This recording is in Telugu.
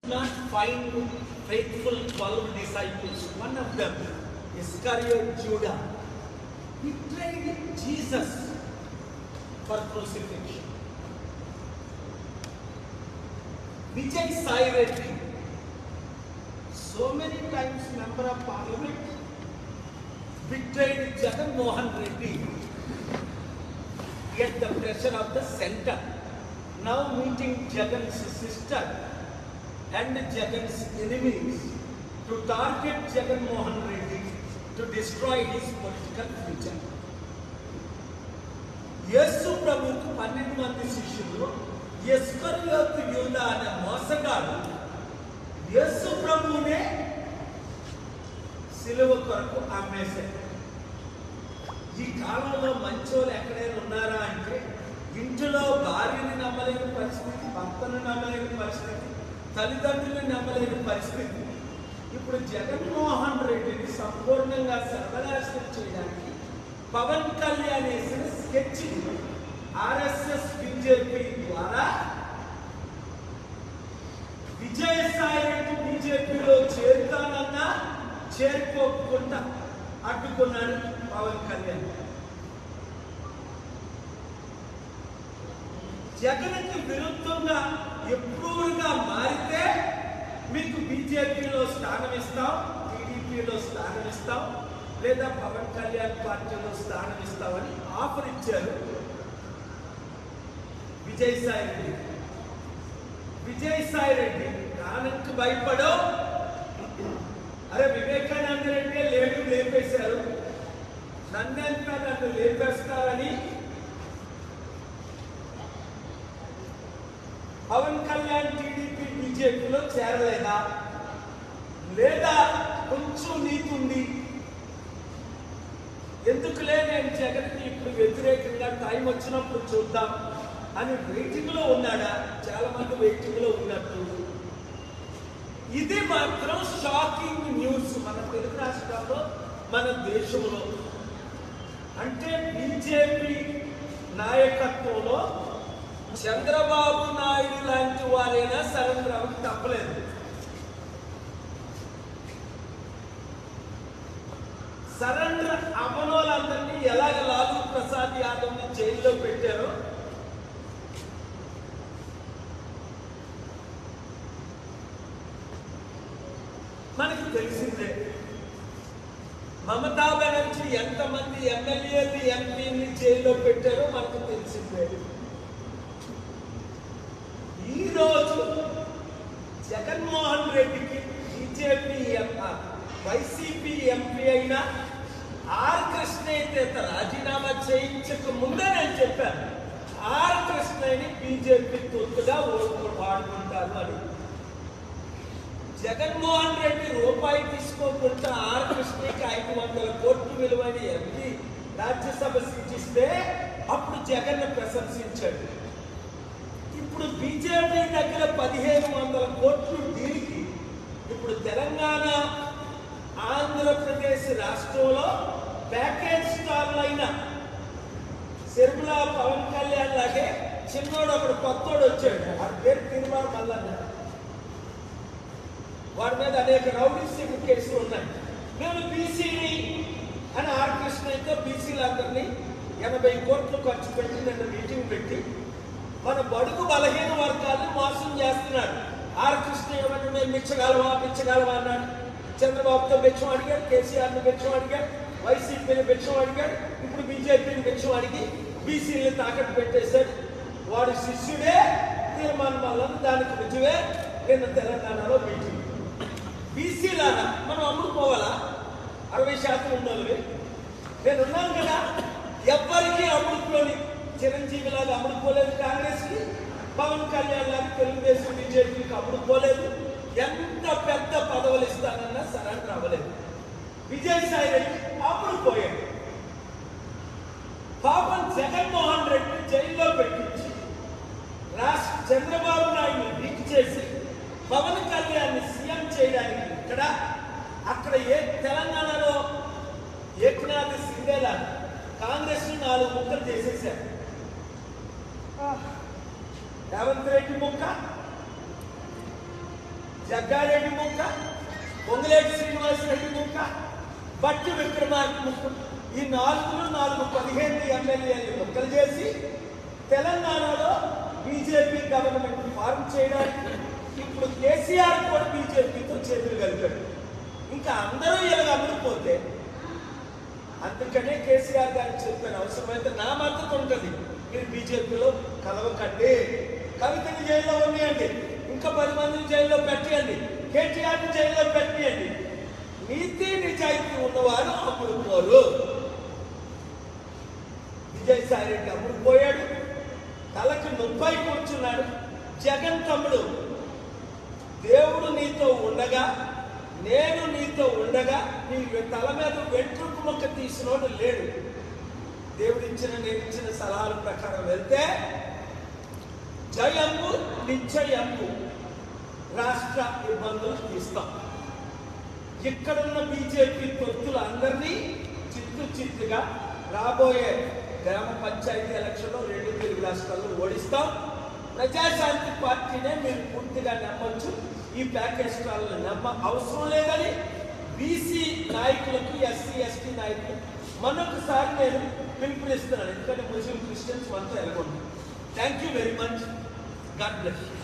not find faithful 12 disciples. One of them, Iscariot Judah, betrayed Jesus for crucifixion. Vijay Sai Reddy, so many times member of parliament, betrayed Jagan Mohan Reddy at the pressure of the center. Now meeting Jagan's sister and Jagan's enemies to target Jagan Mohan Reddy to destroy his political future. యేసు ప్రభువుకు 12 మంది శిష్యులు ఇస్కరియోతు యూదా అనే మోసగాడు యేసు ప్రభువునే సిలువ కొరకు అమ్మేశాడు. ఈ కాలంలో మంచోళ్ళు ఎక్కడైనా ఉన్నారా అంటే ఇంటిలో భార్యని నమ్మలేని పరిస్థితి, భర్తను నమ్మలేని పరిస్థితి, తల్లిదండ్రులను నమ్మలేని పరిస్థితి. ఇప్పుడు జగన్మోహన్ రెడ్డిని సంపూర్ణంగా సర్వనాశనం చేయడానికి పవన్ కళ్యాణ్ వేసిన స్కెచ్ ఆర్ఎస్ఎస్ బీజేపీ ద్వారా విజయసాయి రెడ్డి బీజేపీలో చేరుతానన్నా చేరుకోకుండా అడ్డుకున్నాడు పవన్ కళ్యాణ్. జగన్కి విరుద్ధంగా ఎప్పుడుగా మారితే మీకు బీజేపీలో స్థానం ఇస్తాం, టీడీపీలో స్థానం ఇస్తాం, లేదా పవన్ కళ్యాణ్ పార్టీలో స్థానం ఇస్తామని ఆఫర్ ఇచ్చారు విజయసాయి రెడ్డి. విజయసాయి రెడ్డి నాన్నకు భయపడో, అరే వివేకానంద రెడ్డి లేడు లేపేశారు, నన్నంతా నన్ను లేపేస్తారని పవన్ కళ్యాణ్ టీడీపీ బీజేపీలో చేరలేదా, లేదా కొంచెం నీతుంది ఎందుకులే నేను జగన్కి ఇప్పుడు వ్యతిరేకంగా టైం వచ్చినప్పుడు చూద్దాం అని వెయిటింగ్ లో ఉన్నాడా? చాలా మంది వెయిటింగ్ లో ఉన్నట్టు. ఇది మాత్రం షాకింగ్ న్యూస్ మన తెలుగు రాష్ట్రాల్లో, మన దేశంలో. అంటే బీజేపీ నాయకత్వంలో చంద్రబాబు నాయుడు లాంటి వారైనా సరెండర్ అవ్వక తప్పలేదు. సరెండర్ అవ్వనోళ్ళందరినీ ఎలాగ లాలూ ప్రసాద్ యాదవ్ ని జైల్లో పెట్టారో మనకి తెలిసిందే. మమతా బెనర్జీ ఎంతమంది ఎమ్మెల్యేలు ఎంపీని జైల్లో పెట్టారో మనకు తెలిసిందే. ఈరోజు జగన్మోహన్ రెడ్డికి బీజేపీ వైసీపీ ఎంపీ అయిన ఆర్ కృష్ణయ్య రాజీనామా చేయించక ముందే నేను చెప్పాను, ఆర్ కృష్ణయ్యని బీజేపీ తొత్తుగా వాడుకుంటారు అని. జగన్మోహన్ రెడ్డి రూపాయి తీసుకోకుండా ఆర్ కృష్ణయ్యకి 500 కోట్లు విలువైన ఎంపీ రాజ్యసభ సీట్ ఇస్తే అప్పుడు జగన్ ప్రశంసించాడు. ఇప్పుడు బీజేపీ దగ్గర 1500 కోట్లు డీల్కి ఇప్పుడు తెలంగాణ ఆంధ్రప్రదేశ్ రాష్ట్రంలో ప్యాకేజ్ స్టార్లు అయిన సిర్మిలా పవన్ కళ్యాణ్ లాగే చిన్నోడు ఒకడు కొత్తోడు వచ్చాడు, వాడి పేరు తిరుమల మల్లన్న. వాడి మీద అనేక రౌడీ షీటర్ కేసులు ఉన్నాయి. మేము బీసీని అని ఆర్ కృష్ణయ్యతో బీసీలందరినీ 80 కోట్లు ఖర్చు పెట్టి నిన్న మీటింగ్ పెట్టి మన బడుగు బలహీన వర్గాలను మోసం చేస్తున్నాడు. ఆర్ కృష్ణయ్య మేము మెచ్చగలవా అన్నాడు. చంద్రబాబుతో మెచ్చం అడిగాడు, కేసీఆర్ని మెచ్చం అడిగాడు, వైసీపీని మెచ్చం అడిగాడు, ఇప్పుడు బీజేపీని మెచ్చం అడిగి బీసీని తాకట్టు పెట్టేశాడు. వాడి శిష్యుడే తీర్మానం వల్ల దానికి రుజువే నిన్న తెలంగాణలో మీటింగ్. బీసీలాగా మనం అమ్ముడుకోవాలా? 60% ఉన్నోళ్ళవి నేనున్నాను కదా, ఎవ్వరికీ అమ్ముడుకోని చిరంజీవిలాగా అమ్ముడుకోలేదు కాంగ్రెస్కి, పవన్ కళ్యాణ్ లాగా తెలుగుదేశం బీజేపీకి అమ్ముడుకోలేదు. ఎంత పెద్ద పదవులు ఇస్తానన్నా సరెండర్ అవ్వలేదు. విజయసాయి రెడ్డి అమ్ముడుపోయాడు. పాపం జగన్మోహన్ రెడ్డి జైల్లో పెట్టించి చంద్రబాబు నాయుడు లీక్ చేసి పవన్ కళ్యాణ్ సీఎం చేయడానికి అక్కడ తెలంగాణలో ఏకనాథ్ సింగేలా కాంగ్రెస్ 4 ముక్కలు చేసేసారు. రేవంత్ రెడ్డి ముక్క జగ్గారెడ్డి ముక్క, పొంగులేటి శ్రీనివాసరెడ్డి ముక్క, బట్టి విక్రమార్క ముక్క, ఈ 15 ఎమ్మెల్యేలు ముక్కలు చేసి తెలంగాణలో బీజేపీ గవర్నమెంట్ ఫార్మ్ చేయడానికి ఇప్పుడు కేసీఆర్ కూడా బీజేపీతో చేతులు కలిపాడు. ఇంకా అందరూ ఇలా అమ్ముడిపోతే అందుకనే కేసీఆర్ గారికి చెప్పాను, అవసరమైతే నా మద్దతు ఉంటుంది, మీరు బీజేపీలో కలవకండి, కవితని జైల్లో ఉన్నాయండి, ఇంకా 10 మందిని జైల్లో పెట్టండి, కేటీఆర్ని జైల్లో పెట్టండి. నీతి నిజాయితీ ఉన్నవారు అమ్ముడుపోరు. విజయసాయి రెడ్డి అమ్ముడుపోయాడు, తలకు 30 కూర్చున్నాడు. జగన్ తమ్ముడు, దేవుడు నీతో ఉండగా, నేను నీతో ఉండగా నీ తల మీద వెంట్రుకు మొక్క తీసినోడు లేడు. దేవుడిచ్చిన నేనిచ్చిన సలహాల ప్రకారం వెళ్తే జయము నిశ్చయము రాష్ట్ర ఇబ్బందులు తీస్తాం. ఇక్కడున్న బీజేపీ తొత్తులు అందరినీ చిత్తుగా రాబోయే గ్రామ పంచాయతీ ఎలక్షన్లో 2 తెలుగు రాష్ట్రాల్లో ఓడిస్తాం. ప్రజాశాంతి పార్టీనే మీరు పూర్తిగా నమ్మొచ్చు. ఈ ప్యాకేజ్ స్టాల్ని నమ్మ అవసరం లేదని బీసీ నాయకులకు, ఎస్సీ ఎస్టీ నాయకులు మరొకసారి నేను పిలుపునిస్తున్నాను. ఎందుకంటే ముస్లిం క్రిస్టియన్స్ మనతో ఎలాగొంటారు. Thank you very much. God bless you.